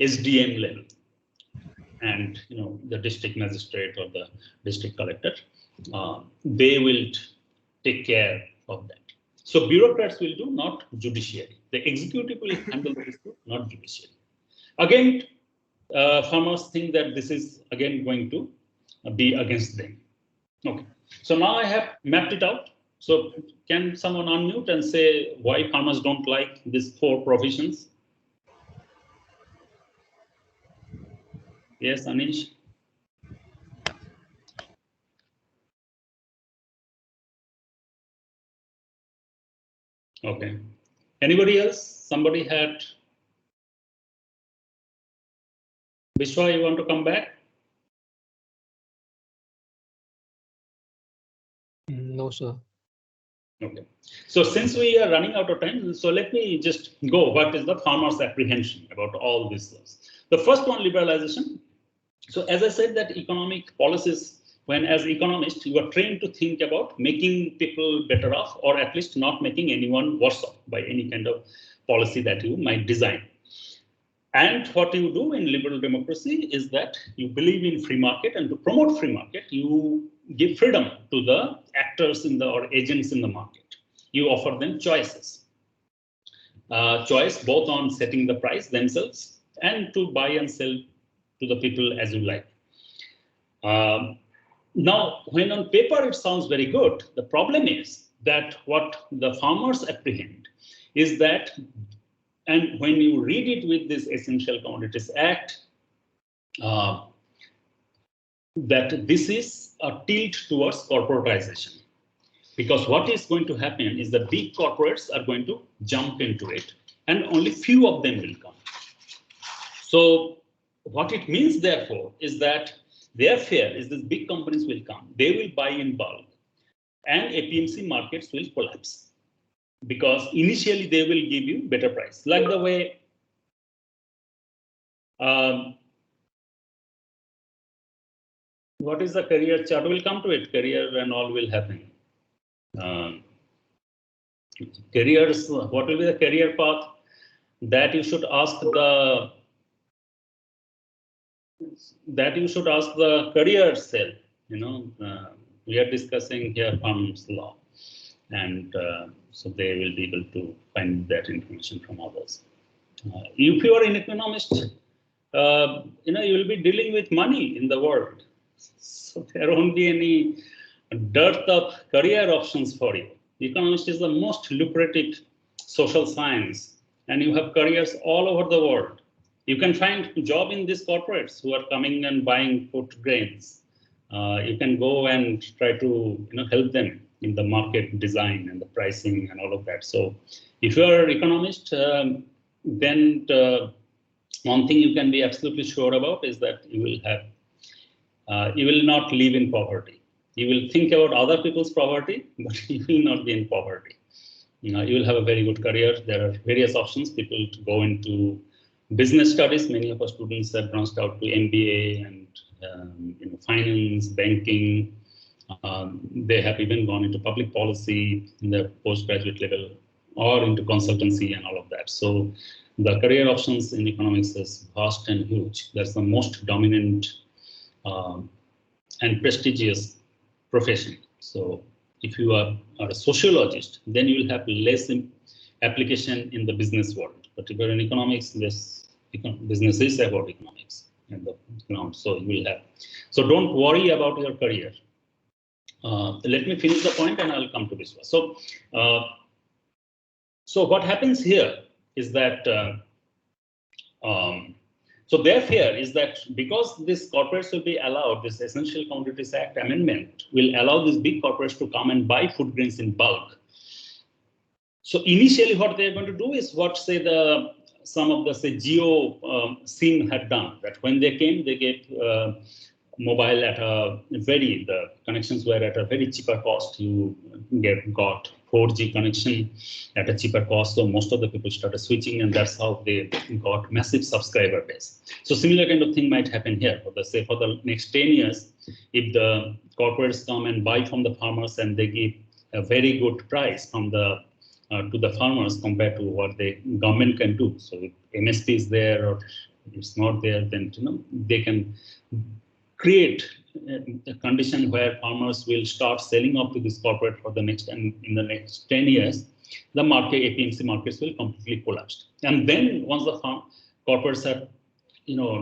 SDM level, and the district magistrate or the district collector, they will take care of that. So bureaucrats will do, not judiciary. The executive will handle the dispute, not judiciary. Again, farmers think that this is again going to be against them. Okay, so now I have mapped it out. So can someone unmute and say why farmers don't like these 4 provisions? Yes, Anish. Okay. Anybody else? Somebody had. Vishwa, you want to come back? No, sir. Okay. So since we are running out of time, so let me just go. What is the farmer's apprehension about all these laws? The first one, liberalization. So as I said, that economic policies, when as economists, you are trained to think about making people better off, or at least not making anyone worse off by any kind of policy that you might design. And what you do in liberal democracy is that you believe in free market, and to promote free market, you give freedom to the actors or agents in the market. You offer them choices. Choice both on setting the price themselves and to buy and sell to the people as you like. Now, when on paper it sounds very good, the problem is that what the farmers apprehend is that, and when you read it with this Essential Commodities Act, that this is a tilt towards corporatization. Because what is going to happen is the big corporates are going to jump into it, and only few of them will come. So what it means, therefore, is that their fear is that big companies will come, they will buy in bulk, and APMC markets will collapse. because initially they will give you better price, like the way what is the career chart? We'll come to it. Career and all will happen. Careers. What will be the career path? That you should ask the. That you should ask the career cell. You know, we are discussing here farm's law, and so they will be able to find that information from others. If you are an economist, you know, you will be dealing with money in the world. So there won't be any dearth of career options for you. Economist is the most lucrative social science, and you have careers all over the world. You can find a job in these corporates who are coming and buying food grains. You can go and try to help them in the market design and the pricing and all of that. So if you are an economist, then one thing you can be absolutely sure about is that you will have, you will not live in poverty. You will think about other people's poverty, but you will not be in poverty. You will have a very good career. There are various options. People to go into business studies. Many of our students have branched out to MBA and finance, banking. They have even gone into public policy in the postgraduate level or into consultancy and all of that. So the career options in economics is vast and huge. That's the most dominant and prestigious profession. So if you are a sociologist, then you will have less application in the business world. But if you're in economics, this business is about economics and the ground. So you will have. So don't worry about your career. Let me finish the point and I'll come to this one. So, so what happens here is that so their fear is that because these corporates will be allowed, this Essential Commodities Act amendment will allow these big corporates to come and buy food grains in bulk. So initially what they're going to do is what say some of the geo SIM had done, that when they came, they gave mobile at the connections were at a very cheaper cost. You got 4G connection at a cheaper cost. So most of the people started switching, and that's how they got massive subscriber base. So similar kind of thing might happen here. For the next 10 years, if the corporates come and buy from the farmers and they give a very good price from the to the farmers compared to what the government can do. So if MSP is there or it's not there, then they can create a condition where farmers will start selling off to this corporate for the next, and in the next 10 years, the market, APMC markets will completely collapse. And then once the corporates have,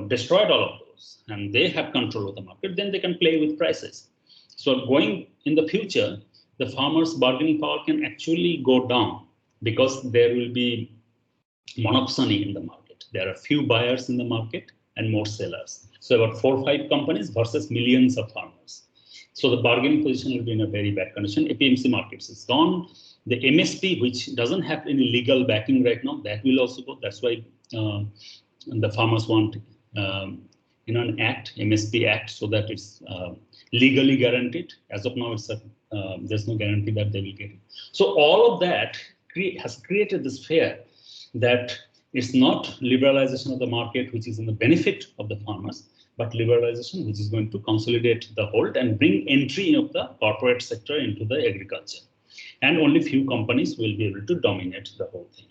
destroyed all of those and they have control of the market, then they can play with prices. So going in the future, the farmers' bargaining power can actually go down because there will be monopsony in the market. There are few buyers in the market and more sellers. So about 4 or 5 companies versus millions of farmers. So the bargaining position will be in a very bad condition. APMC markets is gone. The MSP, which doesn't have any legal backing right now, that will also go. That's why the farmers want an act, MSP Act, so that it's legally guaranteed. As of now, it's there's no guarantee that they will get it. So all of that has created this fear that it's not liberalization of the market, which is in the benefit of the farmers, but liberalization, which is going to consolidate the hold and bring entry of the corporate sector into the agriculture. And only few companies will be able to dominate the whole thing.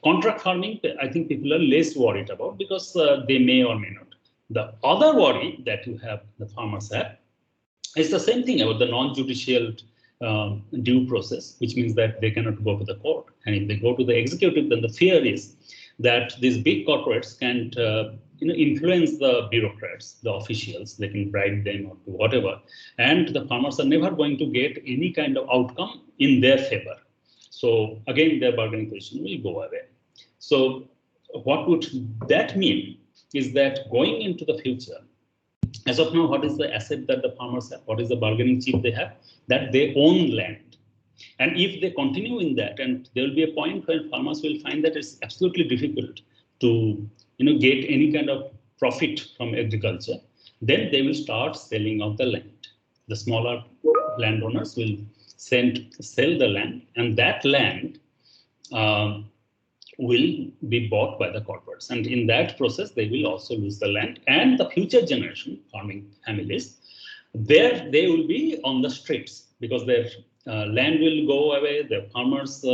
Contract farming, I think people are less worried about because they may or may not. The other worry that you have, the farmers have, is the same thing about the non-judicial due process, which means that they cannot go to the court. And if they go to the executive, then the fear is that these big corporates can't influence the bureaucrats, the officials. They can bribe them or do whatever. And the farmers are never going to get any kind of outcome in their favor. So again, their bargaining position will go away. So what would that mean is that going into the future, as of now, what is the asset that the farmers have? What is the bargaining chip they have? That they own land. And if they continue in that, and there will be a point where farmers will find that it's absolutely difficult to get any kind of profit from agriculture, then they will start selling off the land. The smaller landowners will sell the land, and that land will be bought by the corporates. And in that process, they will also lose the land, and the future generation farming families, there they will be on the streets because their land will go away. The farmers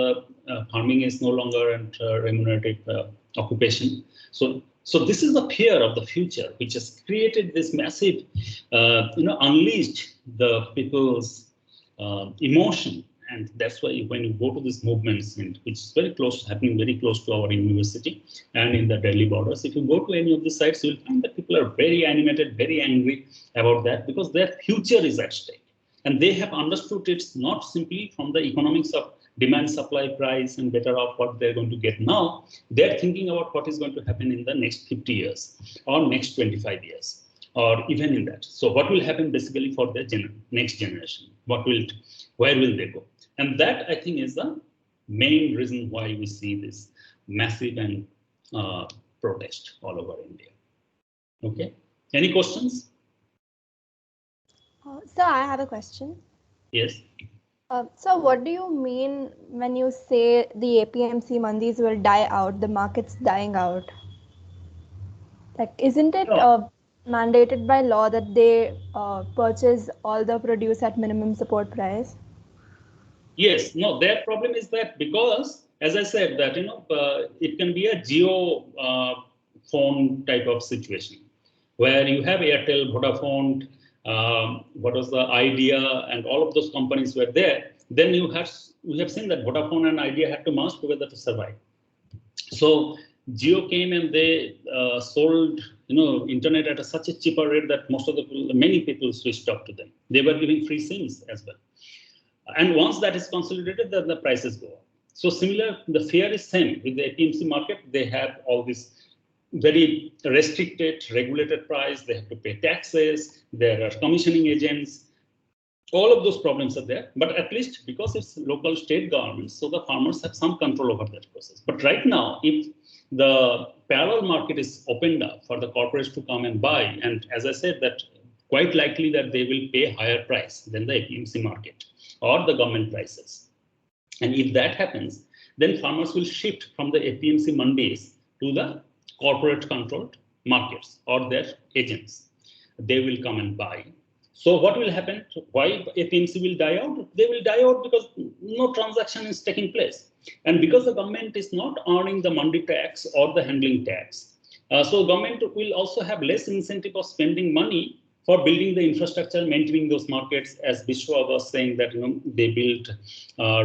farming is no longer a remunerative occupation. So this is the fear of the future, which has created this massive, unleashed the people's emotion. And that's why when you go to these movements, which is very close, happening very close to our university and in the Delhi borders, if you go to any of the sites, you'll find that people are very animated, very angry about that because their future is at stake. And they have understood it's not simply from the economics of demand, supply, price, and better off what they're going to get now. They're thinking about what is going to happen in the next 50 years or next 25 years or even in that. So what will happen basically for the next generation? Where will they go? And that, I think, is the main reason why we see this massive and protest all over India. Okay. Any questions? Sir, I have a question. Yes. So what do you mean when you say the APMC mandis will die out, the market's dying out? Like, isn't it mandated by law that they purchase all the produce at minimum support price? Yes, no, their problem is that because, as I said, that it can be a geo phone type of situation where you have Airtel, Vodafone, what was the Idea, and all of those companies were there. Then we have seen that Vodafone and Idea had to merge together to survive. So Jio came and they sold internet at such a cheaper rate that many people switched off to them. They were giving free SIMs as well. And once that is consolidated, then the prices go up. So similar, the fear is same with the APMC market. They have all this very restricted, regulated price. They have to pay taxes. There are commissioning agents. All of those problems are there. But at least because it's local state governments, so the farmers have some control over that process. But right now, if the parallel market is opened up for the corporates to come and buy, and as I said, that quite likely that they will pay higher price than the APMC market or the government prices. And if that happens, then farmers will shift from the APMC mandis to the corporate controlled markets or their agents. They will come and buy. So what will happen? Why APMC will die out? They will die out because no transaction is taking place. And because the government is not earning the mandi tax or the handling tax. So government will also have less incentive of spending money for building the infrastructure, maintaining those markets. As Bishwa was saying that they built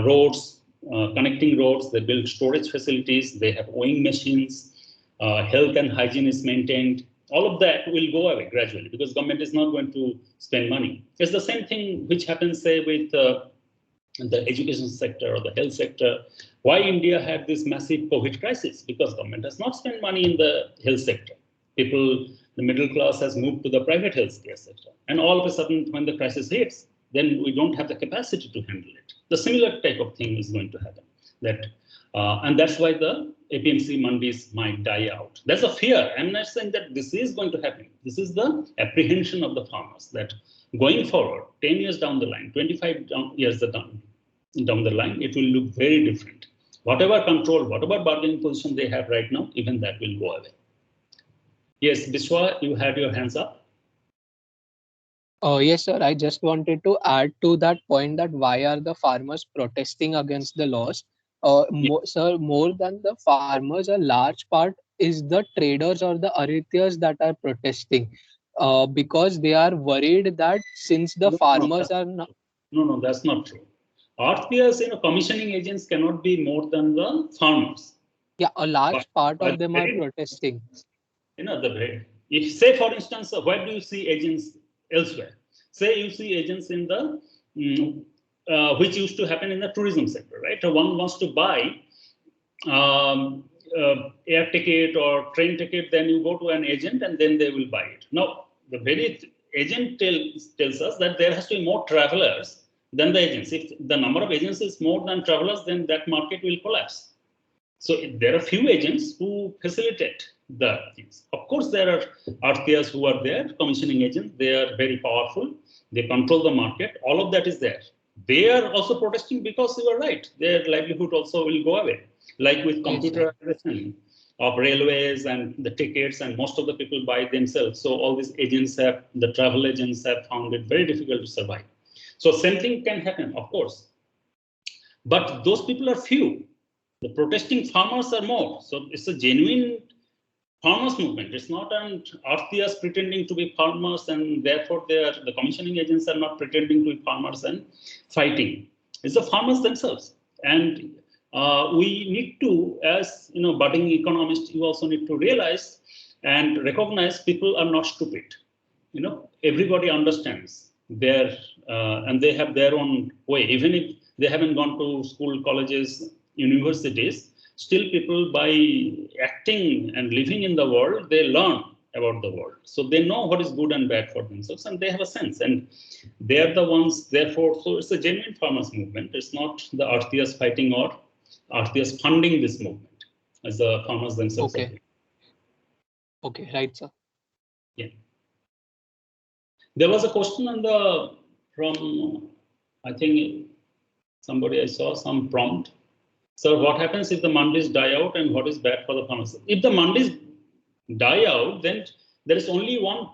roads, connecting roads, they built storage facilities, they have weighing machines, health and hygiene is maintained. All of that will go away gradually because government is not going to spend money. It's the same thing which happens, say, with the education sector or the health sector. Why India had this massive COVID crisis? Because government has not spent money in the health sector. People, the middle class has moved to the private healthcare sector. And all of a sudden, when the crisis hits, then we don't have the capacity to handle it. The similar type of thing is going to happen. And that's why the APMC mandis might die out. That's a fear. I'm not saying that this is going to happen. This is the apprehension of the farmers that going forward, 10 years down the line, 25 years down the line, it will look very different. Whatever control, whatever bargaining position they have right now, even that will go away. Yes, Bishwa, you had your hands up. Yes, sir. I just wanted to add to that point that why are the farmers protesting against the laws? Sir, more than the farmers, a large part is the traders or the Arityas that are protesting because they are worried that since the farmers are not... No, that's not true. Arityas, commissioning agents cannot be more than the farmers. Yeah, a large part of them are protesting. If, say, for instance, where do you see agents elsewhere? Say you see agents in the, which used to happen in the tourism sector, right? One wants to buy air ticket or train ticket, then you go to an agent and then they will buy it. Now, the very agent tells us that there has to be more travelers than the agents. If the number of agents is more than travelers, then that market will collapse. So there are few agents who facilitate the things. Of course, there are Arityas who are there, commissioning agents. They are very powerful. They control the market. All of that is there. They are also protesting because you are right. Their livelihood also will go away. Like with computerization of railways and the tickets, and most of the people buy themselves. So all these agents have, the travel agents have found it very difficult to survive. So same thing can happen, of course. But those people are few. The protesting farmers are more. So it's a genuine farmers movement. It's not an RTS pretending to be farmers, and therefore the commissioning agents are not pretending to be farmers and fighting. It's the farmers themselves. And we need to, as budding economists, you also need to realize and recognize people are not stupid. Everybody understands their and they have their own way. Even if they haven't gone to school, colleges, universities, still people, by acting and living in the world, they learn about the world. So they know what is good and bad for themselves, and they have a sense, and they're the ones, therefore, so it's a genuine farmers movement. It's not the RTS fighting or RTS funding this movement, as the farmers themselves. Okay. Okay, right, sir. Yeah. There was a question from, I think somebody I saw some prompt. So what happens if the mandis die out, and what is bad for the farmers? If the mandis die out, then there is only one,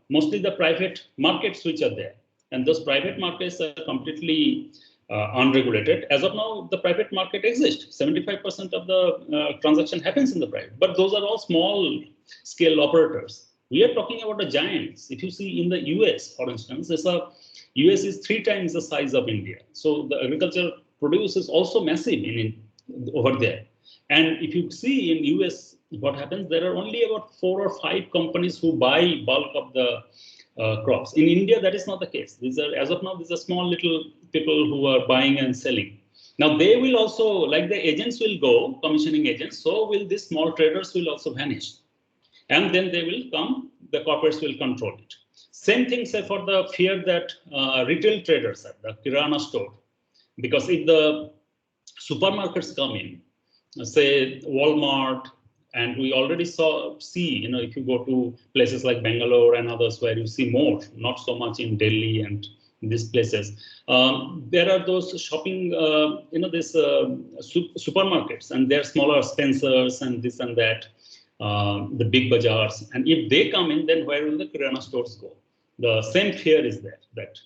mostly the private markets which are there. And those private markets are completely unregulated. As of now, the private market exists. 75% of the transaction happens in the private, but those are all small scale operators. We are talking about the giants. If you see in the US, for instance, US is 3 times the size of India. So the agriculture produce is also massive over there. And if you see in US, what happens, there are only about 4 or 5 companies who buy bulk of the crops. In India, that is not the case. These are, as of now, these are small little people who are buying and selling. Now they will also, like the agents will go, commissioning agents, so will these small traders will also vanish. And then they will come, the corporates will control it. Same thing, say, for the fear that retail traders have, the Kirana store. Because if the supermarkets come in, say Walmart, and we already see, if you go to places like Bangalore and others where you see more, not so much in Delhi and these places, there are those shopping, supermarkets, and they're smaller, Spencer's and this and that, the big bazaars. And if they come in, then where will the Kirana stores go? The same fear is there.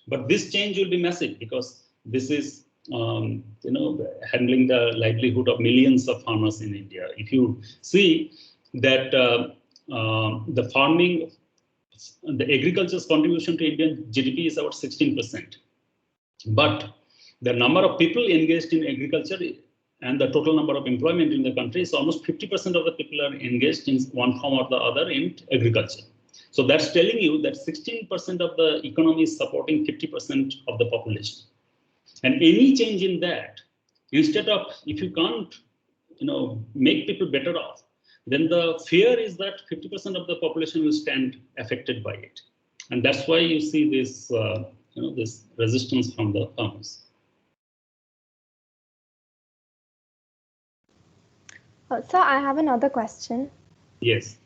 But this change will be massive, because this is handling the livelihood of millions of farmers in India. If you see that the farming, the agriculture's contribution to Indian GDP is about 16%. But the number of people engaged in agriculture and the total number of employment in the country is almost 50% of the people are engaged in one form or the other in agriculture. So that's telling you that 16% of the economy is supporting 50% of the population. And any change in that, instead of, if you can't, make people better off, then the fear is that 50% of the population will stand affected by it. And that's why you see this, this resistance from the farmers. Sir, I have another question. Yes.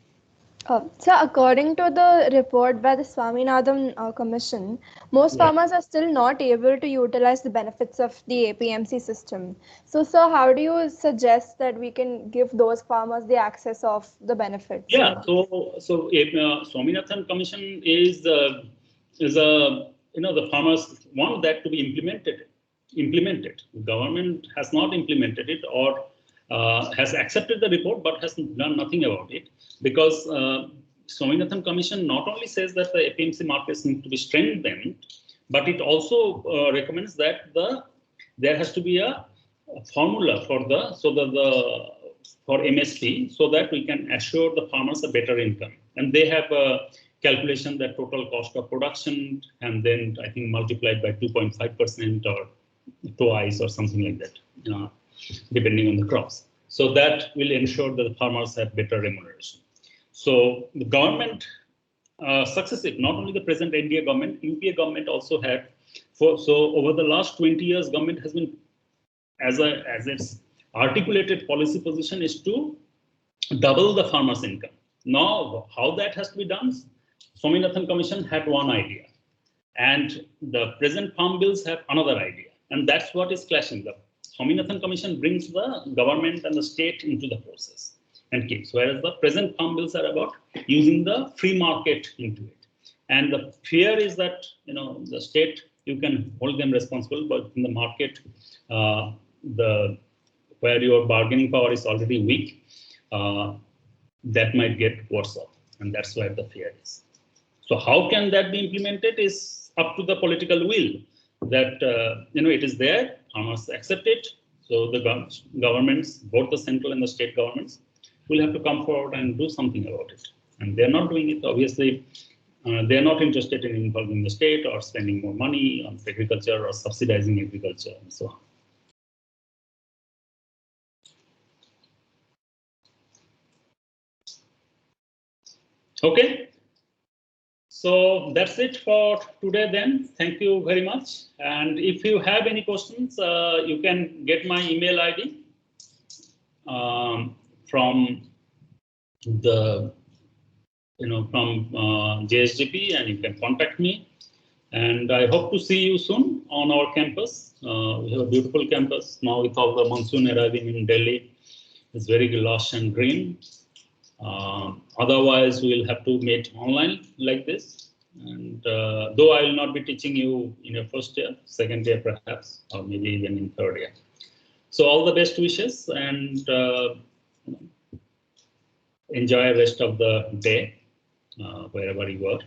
So according to the report by the Swaminathan Commission, most farmers are still not able to utilize the benefits of the APMC system. So, sir, how do you suggest that we can give those farmers the access of the benefits? Yeah, so Swaminathan Commission is the farmers want that to be implemented. The government has not implemented it, or has accepted the report but has done nothing about it, because Swaminathan Commission not only says that the APMC markets need to be strengthened, but it also recommends that there has to be a formula for MSP, so that we can assure the farmers a better income. And they have a calculation that total cost of production, and then I think multiplied by 2.5% or twice or something like that, depending on the crops. So that will ensure that the farmers have better remuneration. So the government, successive, not only the present NDA government, UPA government also had, so over the last 20 years, government has been, as its articulated policy position is to double the farmers' income. Now, how that has to be done, Swaminathan Commission had one idea, and the present farm bills have another idea, and that's what is clashing. The Swaminathan Commission brings the government and the state into the process and keeps, whereas the present farm bills are about using the free market into it. And the fear is that, the state, you can hold them responsible, but in the market, where your bargaining power is already weak, that might get worse off. And that's where the fear is. So how can that be implemented is up to the political will. That, it is there, farmers accept it. So the governments, both the central and the state governments, will have to come forward and do something about it. And they're not doing it. Obviously, they're not interested in involving the state or spending more money on agriculture or subsidizing agriculture and so on. Okay. So that's it for today then. Thank you very much. And if you have any questions, you can get my email ID from the, from JSGP, and you can contact me. And I hope to see you soon on our campus. We have a beautiful campus now with all the monsoon arriving in Delhi. It's very lush and green. Otherwise, we'll have to meet online like this. And though I will not be teaching you in your first year, second year perhaps, or maybe even in third year. So all the best wishes, and enjoy the rest of the day, wherever you are.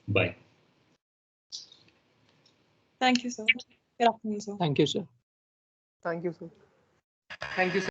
Bye. Thank you, sir. Good afternoon, sir. Thank you, sir. Thank you, sir. Thank you, sir.